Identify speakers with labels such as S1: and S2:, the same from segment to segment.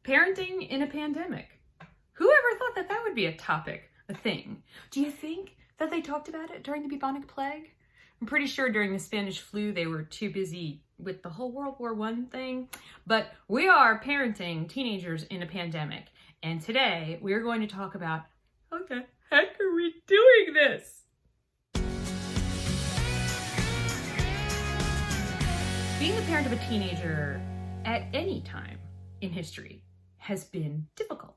S1: Parenting in a pandemic. Whoever thought that that would be a topic, a thing? Do you think that they talked about it during the bubonic plague? I'm pretty sure during the Spanish flu, they were too busy with the whole World War I thing. But we are parenting teenagers in a pandemic. And today we're going to talk about how the heck are we doing this? Being the parent of a teenager at any time in history has been difficult.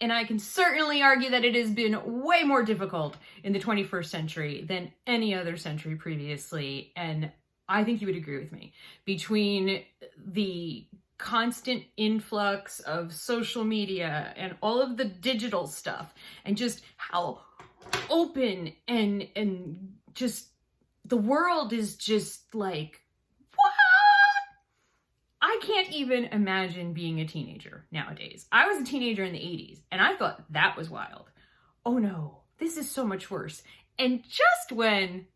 S1: And I can certainly argue that it has been way more difficult in the 21st century than any other century previously. And I think you would agree with me. Between the constant influx of social media and all of the digital stuff and just how open and just the world is just like, I can't even imagine being a teenager nowadays. I was a teenager in the 80s and I thought that was wild. Oh no, this is so much worse. And just when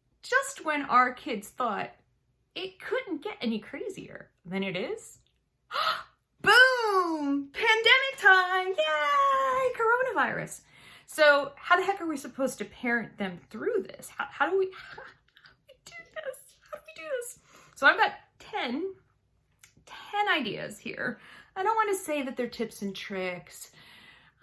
S1: our kids thought it couldn't get any crazier than it is, boom, pandemic time, yay, coronavirus. So how the heck are we supposed to parent them through this? How do we do this? How do we do this? So I've got 10 ideas here. I don't want to say that they're tips and tricks.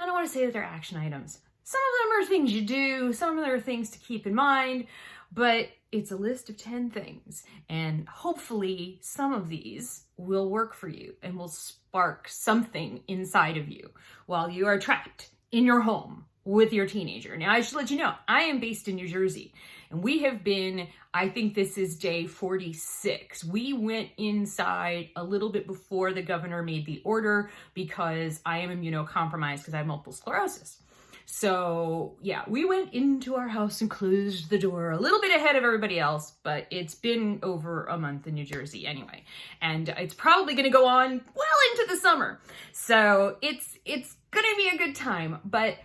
S1: I don't want to say that they're action items. Some of them are things you do, some of them are things to keep in mind, but it's a list of 10 things. And hopefully some of these will work for you and will spark something inside of you while you are trapped in your home with your teenager. Now, I should let you know, I am based in New Jersey, and we have been, I think this is day 46. We went inside a little bit before the governor made the order because I am immunocompromised because I have multiple sclerosis. So yeah, we went into our house and closed the door a little bit ahead of everybody else, but it's been over a month in New Jersey anyway. And it's probably gonna go on well into the summer. So it's gonna be a good time, but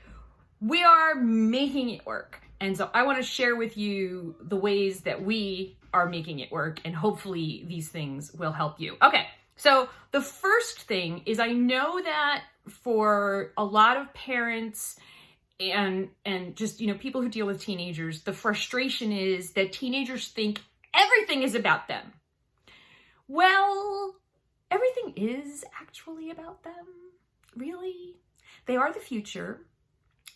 S1: we are making it work. And so I want to share with you the ways that we are making it work, and hopefully these things will help you. Okay, so the first thing is, I know that for a lot of parents and just, people who deal with teenagers, the frustration is that teenagers think everything is about them. Well, everything is actually about them, really. They are the future.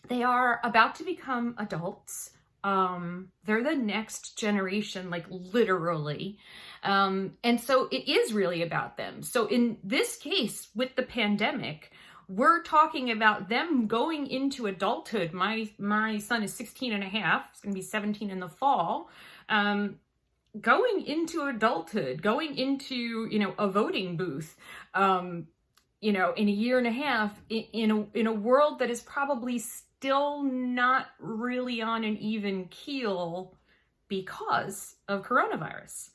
S1: They are about to become adults. They're the next generation, like literally. And so it is really about them. So in this case, with the pandemic, we're talking about them going into adulthood. My son is 16 and a half. He's going to be 17 in the fall. Going into adulthood, going into, a voting booth, in a year and a half, in a world that is probably still not really on an even keel because of coronavirus.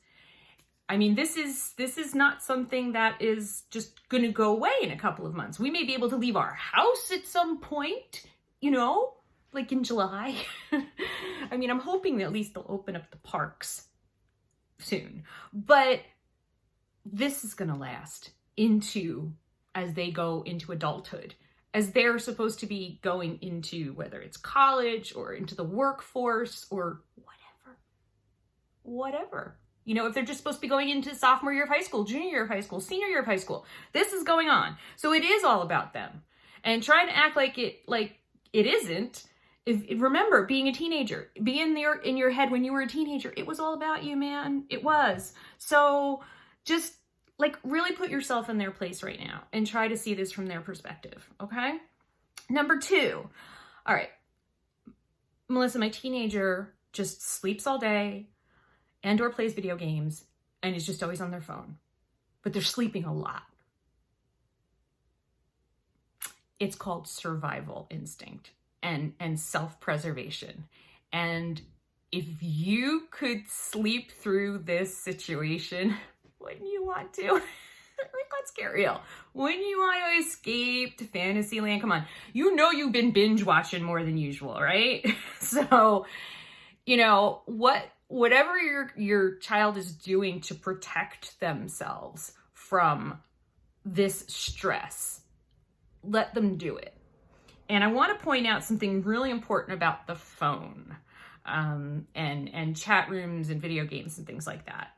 S1: I mean, this is not something that is just going to go away in a couple of months. We may be able to leave our house at some point, like in July. I mean, I'm hoping that at least they'll open up the parks soon. But this is going to last as they go into adulthood, as they're supposed to be going into, whether it's college or into the workforce or whatever. If they're just supposed to be going into sophomore year of high school, junior year of high school, senior year of high school, this is going on. So it is all about them. And trying to act like it isn't. Remember, being a teenager, being there in your head when you were a teenager, it was all about you, man. It was. So just really put yourself in their place right now and try to see this from their perspective, okay? Number 2, all right, Melissa, my teenager just sleeps all day and or plays video games and is just always on their phone, but they're sleeping a lot. It's called survival instinct and self-preservation. And if you could sleep through this situation, wouldn't you want to? Let's get real. Wouldn't you want to escape to Fantasyland? Come on. You've been binge watching more than usual, right? So, whatever your child is doing to protect themselves from this stress. Let them do it. And I want to point out something really important about the phone, and chat rooms and video games and things like that.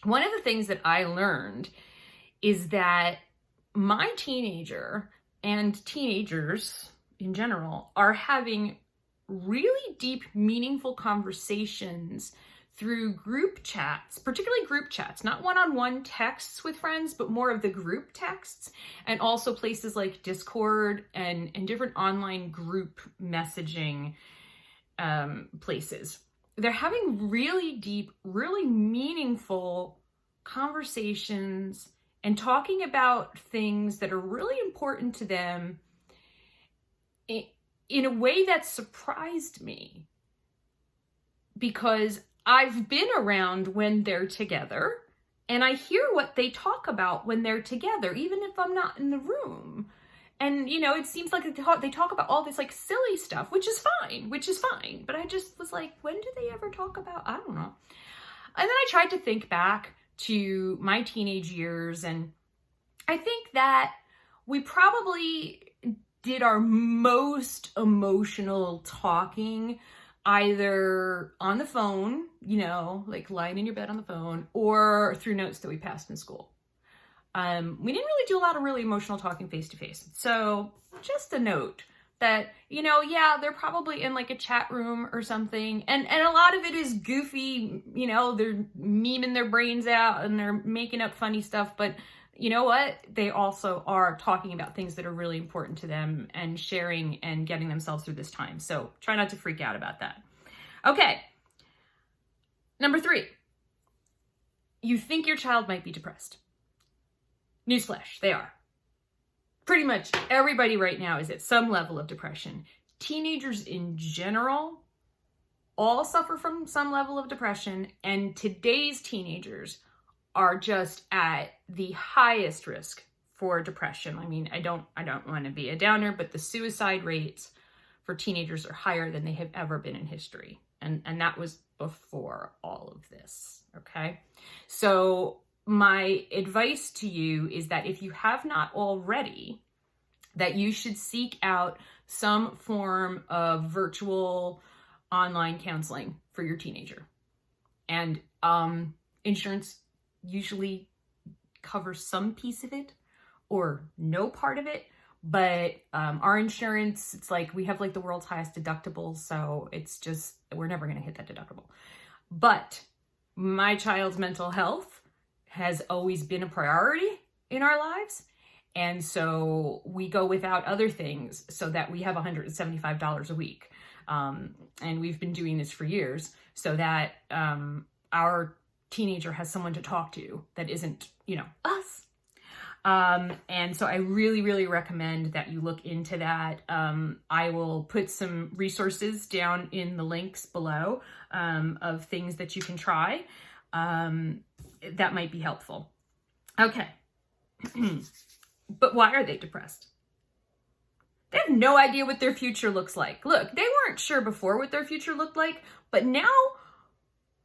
S1: One of the things that I learned is that my teenager and teenagers in general are having really deep, meaningful conversations through group chats, particularly group chats, not one-on-one texts with friends, but more of the group texts, and also places like Discord and different online group messaging places. They're having really deep, really meaningful conversations and talking about things that are really important to them in a way that surprised me, because I've been around when they're together and I hear what they talk about when they're together, even if I'm not in the room. And, it seems like they talk about all this like silly stuff, which is fine. But I just was like, when do they ever talk about, I don't know. And then I tried to think back to my teenage years, and I think that we probably did our most emotional talking either on the phone, like lying in your bed on the phone, or through notes that we passed in school. We didn't really do a lot of really emotional talking face to face. So just a note that, they're probably in like a chat room or something. And a lot of it is goofy, they're memeing their brains out and they're making up funny stuff. But you know what? They also are talking about things that are really important to them and sharing and getting themselves through this time. So try not to freak out about that. Okay. Number 3, you think your child might be depressed. Newsflash, they are. Pretty much everybody right now is at some level of depression. Teenagers in general all suffer from some level of depression, and today's teenagers are just at the highest risk for depression. I mean, I don't want to be a downer, but the suicide rates for teenagers are higher than they have ever been in history. And that was before all of this, okay? So my advice to you is that if you have not already, that you should seek out some form of virtual online counseling for your teenager. And insurance usually covers some piece of it or no part of it, but our insurance, it's like we have like the world's highest deductible, so it's just, we're never going to hit that deductible. But my child's mental health has always been a priority in our lives, and so we go without other things so that we have $175 a week, and we've been doing this for years so that our teenager has someone to talk to that isn't, us. And so I really, really recommend that you look into that. I will put some resources down in the links below of things that you can try. That might be helpful. Okay. But why are they depressed? They have no idea what their future looks like. Look, they weren't sure before what their future looked like, but now,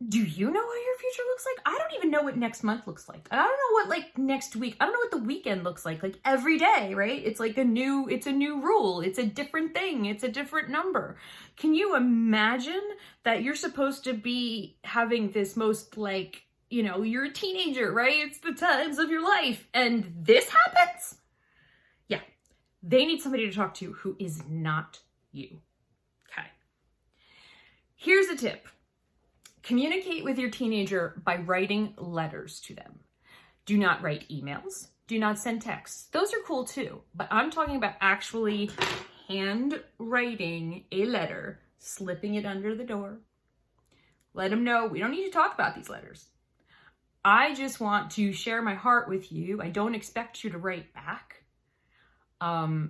S1: do you know what your future looks like? I don't even know what next month looks like. I don't know what like next week, I don't know what the weekend looks like every day, right? It's like it's a new rule. It's a different thing. It's a different number. Can you imagine that you're supposed to be having this most you're a teenager, right? It's the times of your life and this happens? Yeah. They need somebody to talk to who is not you. Okay. Here's a tip. Communicate with your teenager by writing letters to them. Do not write emails. Do not send texts. Those are cool too, but I'm talking about actually handwriting a letter, slipping it under the door. Let them know we don't need to talk about these letters. I just want to share my heart with you. I don't expect you to write back.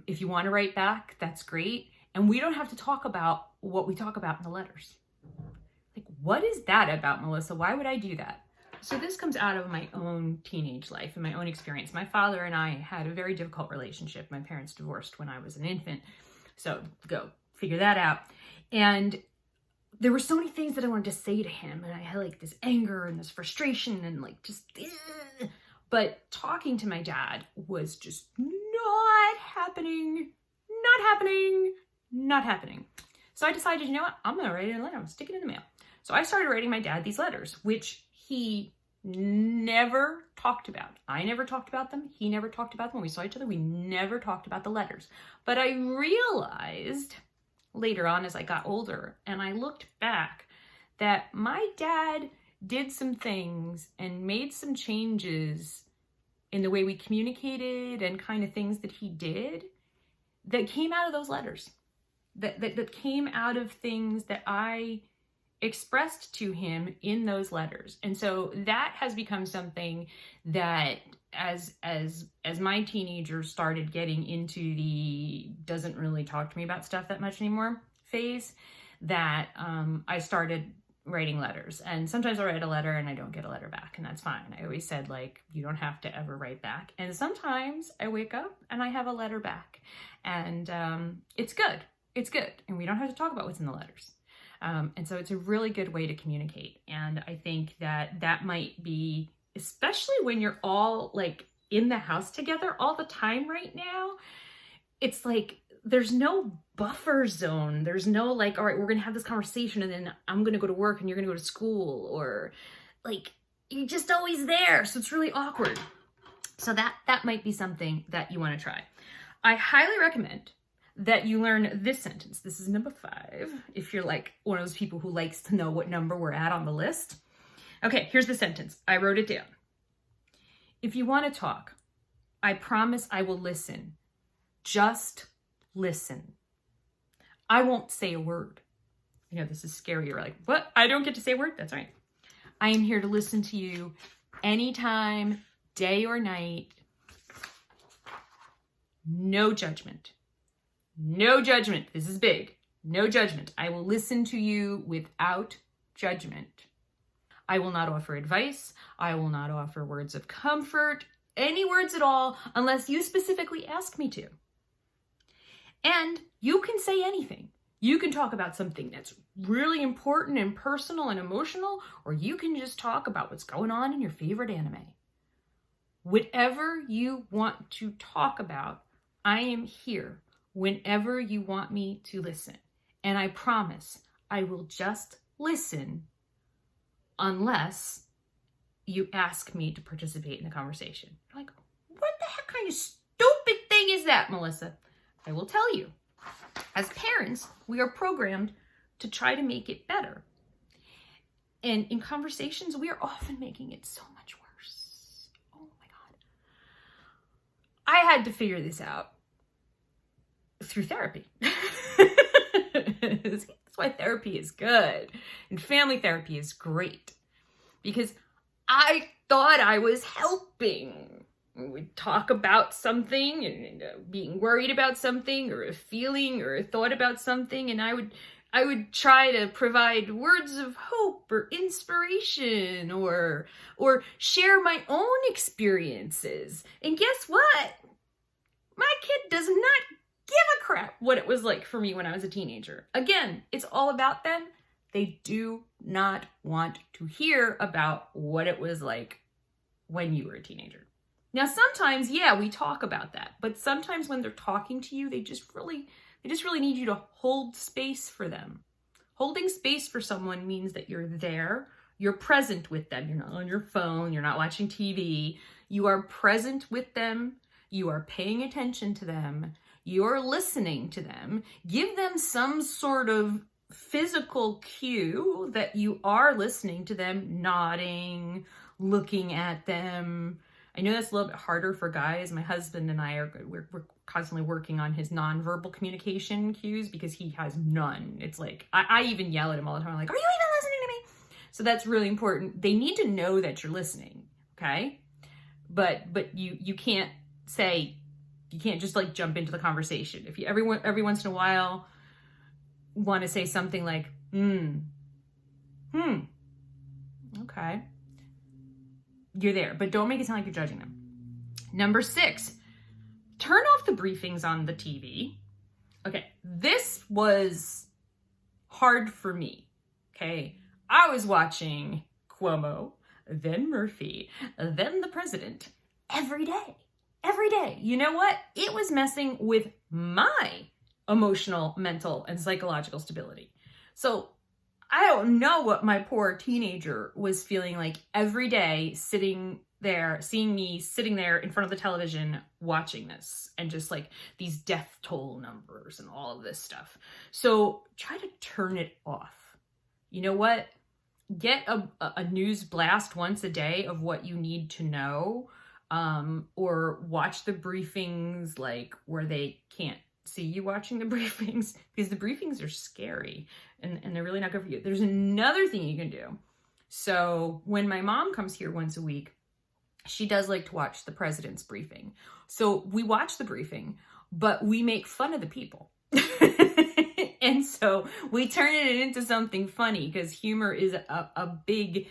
S1: If you want to write back, that's great. And we don't have to talk about what we talk about in the letters. Like, what is that about, Melissa? Why would I do that? So this comes out of my own teenage life and my own experience. My father and I had a very difficult relationship. My parents divorced when I was an infant. So go figure that out. And there were so many things that I wanted to say to him. And I had like this anger and this frustration and like just, But talking to my dad was just not happening, not happening, not happening. So I decided, you know what? I'm going to write it in a letter. I'm going to stick it in the mail. So I started writing my dad these letters, which he never talked about. I never talked about them. He never talked about them. When we saw each other, we never talked about the letters. But I realized later on as I got older and I looked back that my dad did some things and made some changes in the way we communicated and kind of things that he did that came out of those letters, that came out of things that I expressed to him in those letters. And so that has become something that as my teenagers started getting into the doesn't really talk to me about stuff that much anymore phase, that I started writing letters. And sometimes I'll write a letter and I don't get a letter back, and that's fine. I always said, like, you don't have to ever write back. And sometimes I wake up and I have a letter back, and it's good. It's good. And we don't have to talk about what's in the letters. And so it's a really good way to communicate. And I think that might be, especially when you're all like in the house together all the time right now, it's like, there's no buffer zone. There's no like, all right, we're going to have this conversation and then I'm going to go to work and you're going to go to school, or like, you're just always there. So it's really awkward. So that might be something that you want to try. I highly recommend that you learn this sentence. This is number 5. If you're like one of those people who likes to know what number we're at on the list. Okay, here's the sentence. I wrote it down. If you want to talk, I promise I will listen. Just listen. I won't say a word. You know, this is scary. You're like, what? I don't get to say a word? That's right. I am here to listen to you anytime, day or night. No judgment. No judgment. This is big. No judgment. I will listen to you without judgment. I will not offer advice. I will not offer words of comfort, any words at all, unless you specifically ask me to. And you can say anything. You can talk about something that's really important and personal and emotional, or you can just talk about what's going on in your favorite anime. Whatever you want to talk about, I am here whenever you want me to listen. And I promise I will just listen unless you ask me to participate in the conversation. You're like, what the heck kind of stupid thing is that, Melissa? I will tell you. As parents, we are programmed to try to make it better. And in conversations, we are often making it so much worse. Oh my God. I had to figure this out through therapy. That's why therapy is good. And family therapy is great. Because I thought I was helping. We'd talk about something and being worried about something, or a feeling or a thought about something, and I would try to provide words of hope or inspiration or share my own experiences. And guess what? My kid does not give a crap what it was like for me when I was a teenager. Again, it's all about them. They do not want to hear about what it was like when you were a teenager. Now, sometimes, yeah, we talk about that, but sometimes when they're talking to you, they just really need you to hold space for them. Holding space for someone means that you're there, you're present with them. You're not on your phone, you're not watching TV. You are present with them, you are paying attention to them, you're listening to them. Give them some sort of physical cue that you are listening to them, nodding, looking at them. I know that's a little bit harder for guys. My husband and I we're constantly working on his nonverbal communication cues because he has none. It's like, I even yell at him all the time. I'm like, are you even listening to me? So that's really important. They need to know that you're listening, okay? But you can't say, you can't just like jump into the conversation. If you every once in a while want to say something like, okay. You're there, but don't make it sound like you're judging them. Number 6, turn off the briefings on the TV. Okay, this was hard for me, okay? I was watching Cuomo, then Murphy, then the president, every day. Every day. You know what? It was messing with my emotional, mental, and psychological stability. So I don't know what my poor teenager was feeling like every day sitting there, seeing me sitting there in front of the television watching this, and just like these death toll numbers and all of this stuff. So try to turn it off. You know what? Get a news blast once a day of what you need to know, or watch the briefings like where they can't see you watching the briefings, because the briefings are scary and they're really not good for you. There's another thing you can do. So when my mom comes here once a week, she does like to watch the president's briefing. So we watch the briefing, but we make fun of the people. And so we turn it into something funny, because humor is a big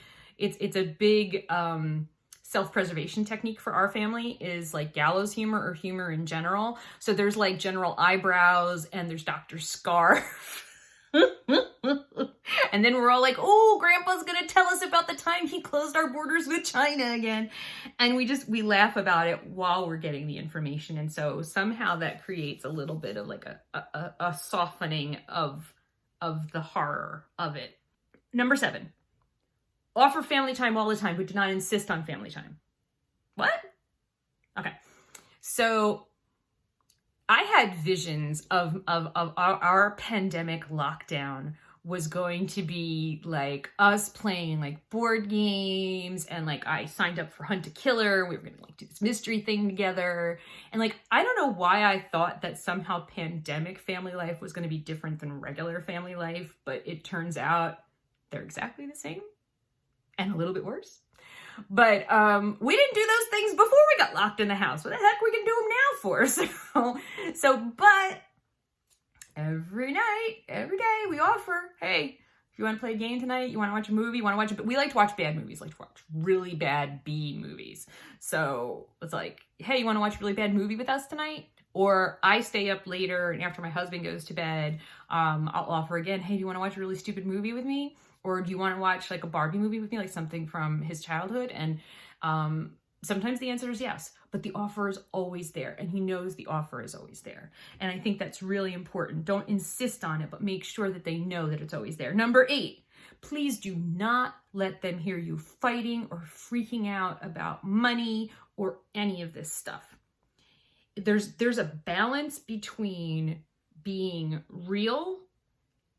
S1: self-preservation technique for our family, is like gallows humor or humor in general. So there's like General Eyebrows and there's Dr. Scarf. And then we're all like, oh, Grandpa's gonna tell us about the time he closed our borders with China again. And we laugh about it while we're getting the information. And so somehow that creates a little bit of like a softening of the horror of it. Number 7, offer family time all the time, but do not insist on family time. What? Okay. So I had visions of our pandemic lockdown was going to be like us playing like board games, and like I signed up for Hunt a Killer. We were gonna like do this mystery thing together. And like, I don't know why I thought that somehow pandemic family life was gonna be different than regular family life, but it turns out they're exactly the same and a little bit worse. But we didn't do those things before we got locked in the house. What the heck we can do them now for? But every night, every day we offer, hey, if you want to play a game tonight, you want to watch a movie, we like to watch bad movies, like to watch really bad B movies. So it's like, hey, you want to watch a really bad movie with us tonight? Or I stay up later, and after my husband goes to bed, I'll offer again, hey, do you want to watch a really stupid movie with me? Or do you want to watch like a Barbie movie with me, like something from his childhood? And sometimes the answer is yes, but the offer is always there, and he knows the offer is always there. And I think that's really important. Don't insist on it, but make sure that they know that it's always there. Number 8, please do not let them hear you fighting or freaking out about money or any of this stuff. There's a balance between being real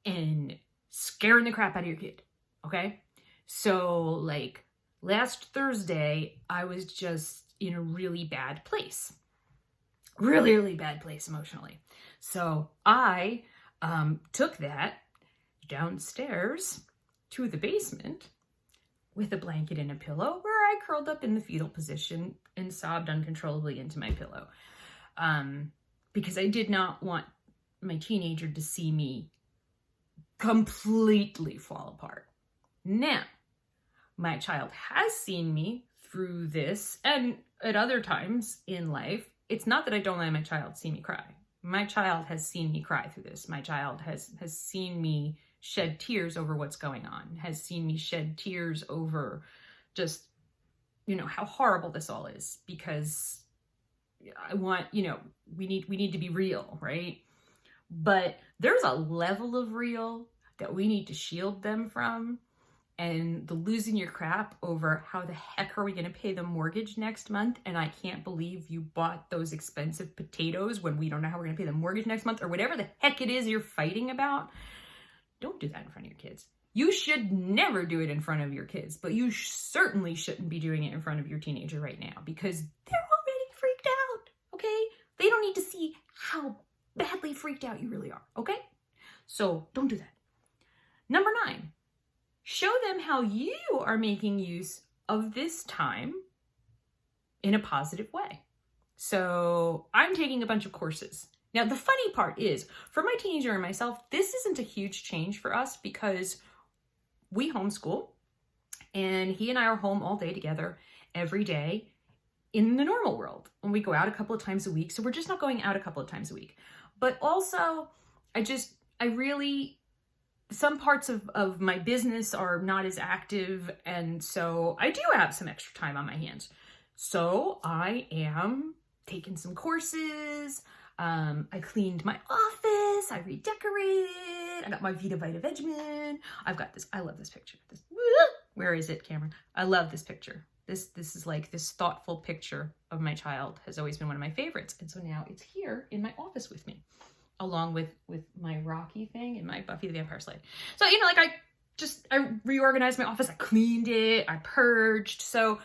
S1: and scaring the crap out of your kid, okay? So like last Thursday, I was just in a really bad place. Really, really bad place emotionally. So I took that downstairs to the basement with a blanket and a pillow, where I curled up in the fetal position and sobbed uncontrollably into my pillow. Because I did not want my teenager to see me completely fall apart. Now, my child has seen me through this, and at other times in life, it's not that I don't let my child see me cry. My child has seen me cry through this. My child has seen me shed tears over what's going on, has seen me shed tears over just, how horrible this all is, because I want, we need to be real, right? But there's a level of real that we need to shield them from. And the losing your crap over how the heck are we going to pay the mortgage next month? And I can't believe you bought those expensive potatoes when we don't know how we're going to pay the mortgage next month, or whatever the heck it is you're fighting about. Don't do that in front of your kids. You should never do it in front of your kids, but you certainly shouldn't be doing it in front of your teenager right now, because they're already freaked out, okay? They don't need to see how badly freaked out you really are, okay? So don't do that. Number 9, show them how you are making use of this time in a positive way. So I'm taking a bunch of courses. Now, the funny part is, for my teenager and myself, this isn't a huge change for us, because we homeschool, and he and I are home all day together every day in the normal world. And we go out a couple of times a week, so we're just not going out a couple of times a week. But also, some parts of my business are not as active, and so I do have some extra time on my hands. So I am taking some courses. I cleaned my office. I redecorated. I got my Vita Vita Vegemin. I've got this. I love this picture. Where is it, Cameron? I love this picture. This is like this thoughtful picture of my child has always been one of my favorites. And so now it's here in my office with me, along with my Rocky thing and my Buffy the Vampire Slayer. So, you know, like I reorganized my office. I cleaned it. I purged. So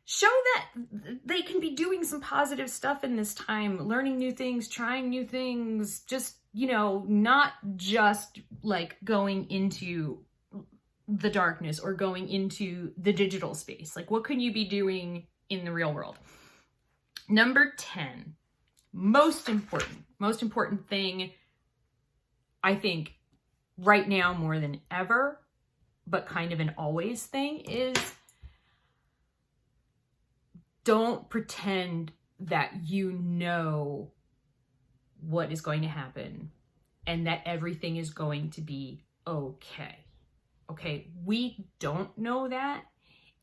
S1: show that they can be doing some positive stuff in this time, learning new things, trying new things, just, you know, not just like going into the darkness or going into the digital space. Like, what can you be doing in the real world? Number 10, most important thing, I think right now more than ever, but kind of an always thing, is don't pretend that you know what is going to happen and that everything is going to be okay. Okay, we don't know that,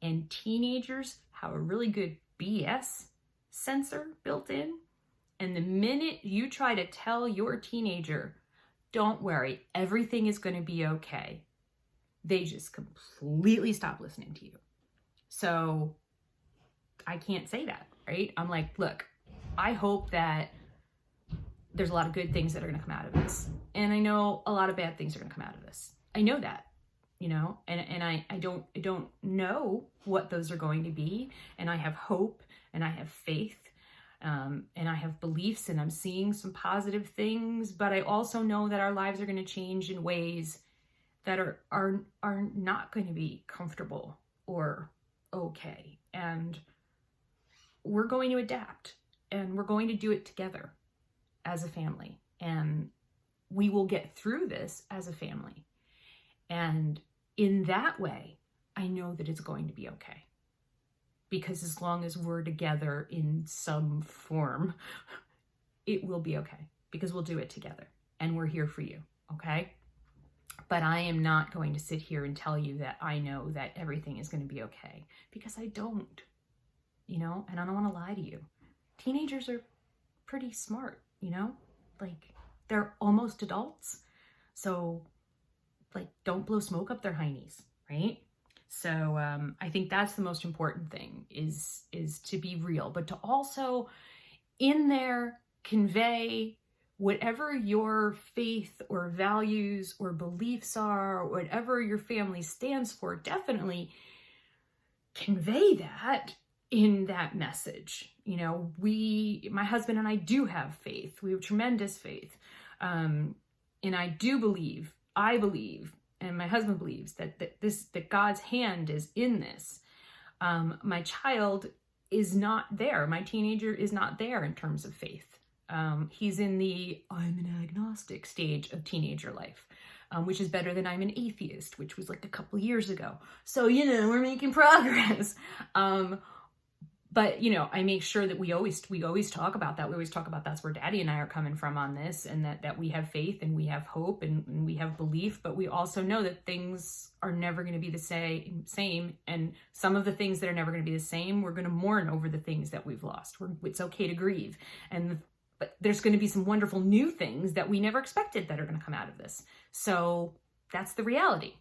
S1: and teenagers have a really good BS sensor built in, and the minute you try to tell your teenager, don't worry, everything is going to be okay, they just completely stop listening to you. So I can't say that, right? I'm like, look, I hope that there's a lot of good things that are going to come out of this, and I know a lot of bad things are going to come out of this. I know that. You know, and I don't know what those are going to be. And I have hope and I have faith and I have beliefs, and I'm seeing some positive things, but I also know that our lives are going to change in ways that are not going to be comfortable or okay. And we're going to adapt, and we're going to do it together as a family, and we will get through this as a family. And in that way, I know that it's going to be okay. Because as long as we're together in some form, it will be okay. Because we'll do it together. And we're here for you, okay? But I am not going to sit here and tell you that I know that everything is going to be okay. Because I don't, you know? And I don't want to lie to you. Teenagers are pretty smart, you know? Like, they're almost adults. So like, don't blow smoke up their heinies, right? So I think that's the most important thing, is to be real, but to also in there convey whatever your faith or values or beliefs are, or whatever your family stands for. Definitely convey that in that message. You know, my husband and I do have faith. We have tremendous faith. And I believe, and my husband believes that God's hand is in this. My child is not there. My teenager is not there in terms of faith. He's in the I'm an agnostic stage of teenager life, which is better than I'm an atheist, which was like a couple years ago. So, you know, we're making progress. But, you know, I make sure that we always talk about that. We always talk about that's where Daddy and I are coming from on this, and that we have faith and we have hope and we have belief, but we also know that things are never going to be the same. And some of the things that are never going to be the same, we're going to mourn over the things that we've lost. It's okay to grieve. But there's going to be some wonderful new things that we never expected that are going to come out of this. So that's the reality.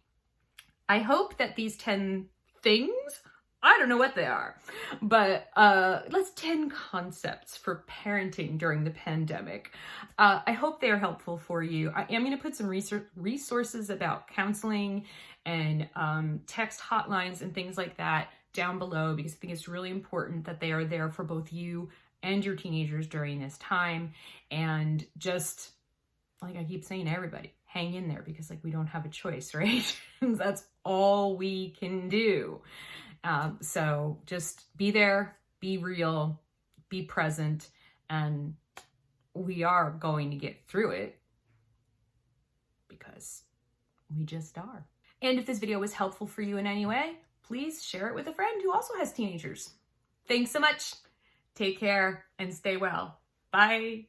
S1: I hope that these 10 things, I don't know what they are, but let's 10 concepts for parenting during the pandemic. I hope they are helpful for you. I am going to put some resources about counseling and text hotlines and things like that down below, because I think it's really important that they are there for both you and your teenagers during this time. And just like I keep saying to everybody, hang in there, because like we don't have a choice, right? That's all we can do. So just be there, be real, be present, and we are going to get through it, because we just are. And if this video was helpful for you in any way, please share it with a friend who also has teenagers. Thanks so much. Take care and stay well. Bye.